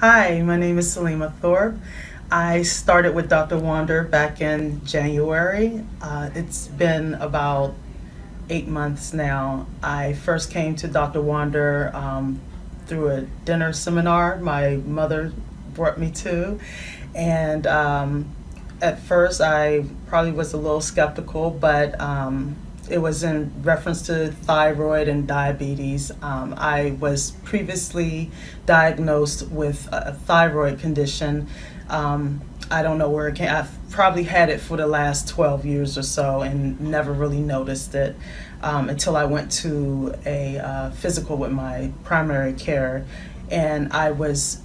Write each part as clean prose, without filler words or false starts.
Hi, my name is Salima Thorpe. I started with Dr. Wander back in January. It's been about 8 months now. I first came to Dr. Wander through a dinner seminar my mother brought me to. And at first, I probably was a little skeptical, but it was in reference to thyroid and diabetes. I was previously diagnosed with a thyroid condition. I don't know where it came. I've probably had it for the last 12 years or so and never really noticed it until I went to a physical with my primary care, and I was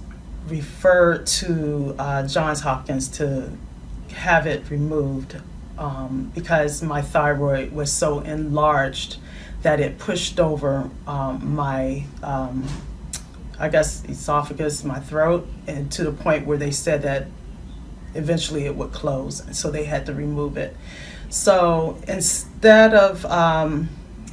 referred to Johns Hopkins to have it removed because my thyroid was so enlarged that it pushed over my, I guess, esophagus, my throat, and to the point where they said that eventually it would close. So they had to remove it. So instead of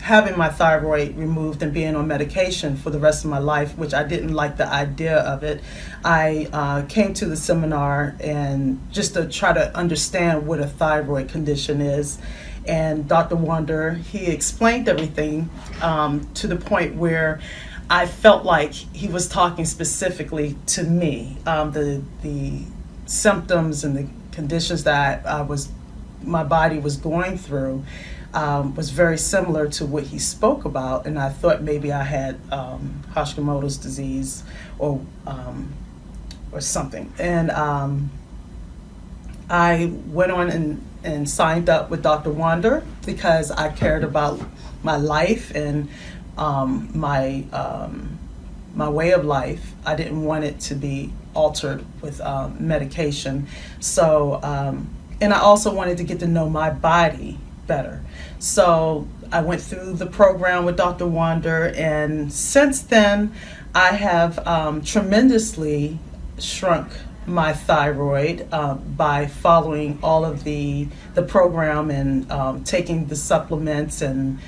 having my thyroid removed and being on medication for the rest of my life, which I didn't like the idea of it, I came to the seminar and just to try to understand what a thyroid condition is. And Dr. Wander, he explained everything to the point where I felt like he was talking specifically to me. The symptoms and the conditions that my body was going through was very similar to what he spoke about, and I thought maybe I had Hashimoto's disease or something. And I went on and signed up with Dr. Wander because I cared about my life and my way of life. I didn't want it to be altered with medication. So, and I also wanted to get to know my body better. So I went through the program with Dr. Wander, and since then I have tremendously shrunk my thyroid by following all of the program and taking the supplements and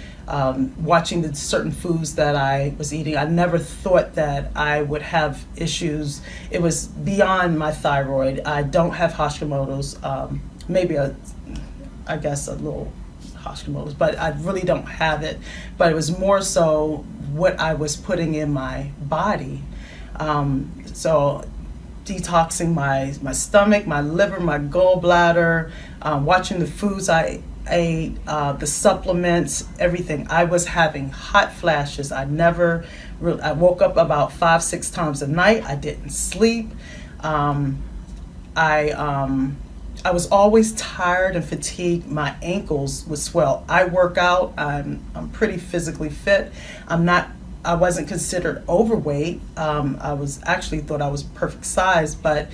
watching the certain foods that I was eating. I never thought that I would have issues. It was beyond my thyroid. I don't have Hashimoto's, maybe I guess a little Hashimoto's, but I really don't have it. But it was more so what I was putting in my body. So detoxing my stomach, my liver, my gallbladder, watching the foods I ate, the supplements, everything. I was having hot flashes. I woke up about 5-6 times a night. I didn't sleep. I was always tired and fatigued. My ankles would swell. I work out. I'm pretty physically fit. I wasn't considered overweight. I was actually thought I was perfect size, but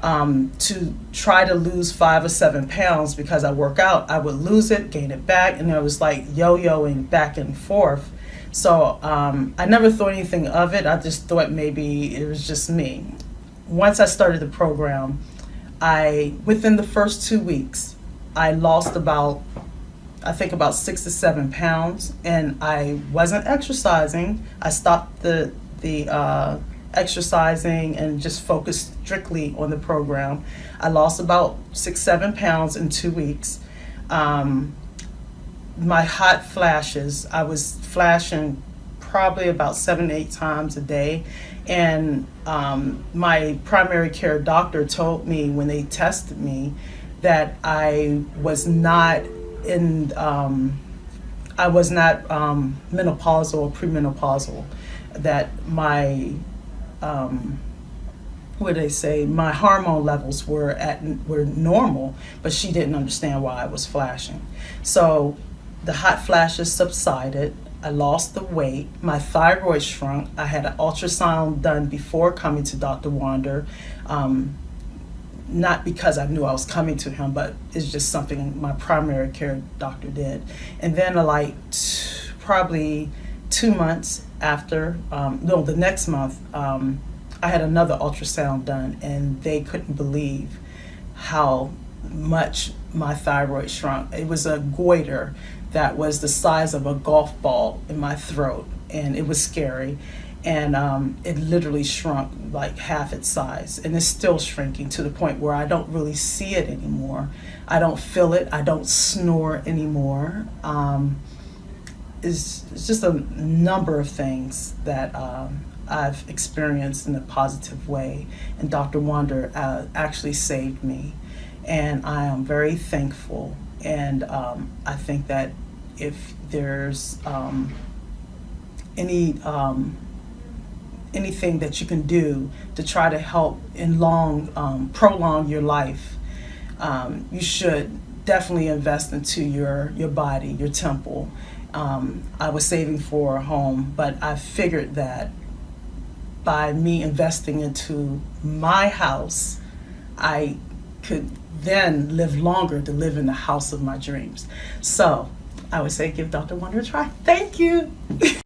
to try to lose 5 or 7 pounds because I work out, I would lose it, gain it back, and I was like yo-yoing back and forth. So I never thought anything of it. I just thought maybe it was just me. Once I started the program, within the first 2 weeks, I lost about 6 to 7 pounds, and I wasn't exercising. I stopped the exercising and just focused strictly on the program. I lost about 6-7 pounds in 2 weeks. My hot flashes, I was flashing probably about 7-8 times a day. And my primary care doctor told me when they tested me that I was not menopausal or premenopausal, that my my hormone levels were normal, but she didn't understand why I was flashing. So the hot flashes subsided. I lost the weight. My thyroid shrunk. I had an ultrasound done before coming to Dr. Wander. Not because I knew I was coming to him, but it's just something my primary care doctor did. And then probably 2 months after, the next month, I had another ultrasound done, and they couldn't believe how much my thyroid shrunk. It was a goiter that was the size of a golf ball in my throat, and it was scary. and it literally shrunk like half its size, and it's still shrinking to the point where I don't really see it anymore. I don't feel it. I don't snore anymore. It's just a number of things that I've experienced in a positive way, and Dr. Wander actually saved me, and I am very thankful. And I think that if there's any anything that you can do to try to help prolong your life, you should definitely invest into your body, your temple. I was saving for a home, but I figured that by me investing into my house, I could then live longer to live in the house of my dreams. So I would say give Dr. Wonder a try. Thank you.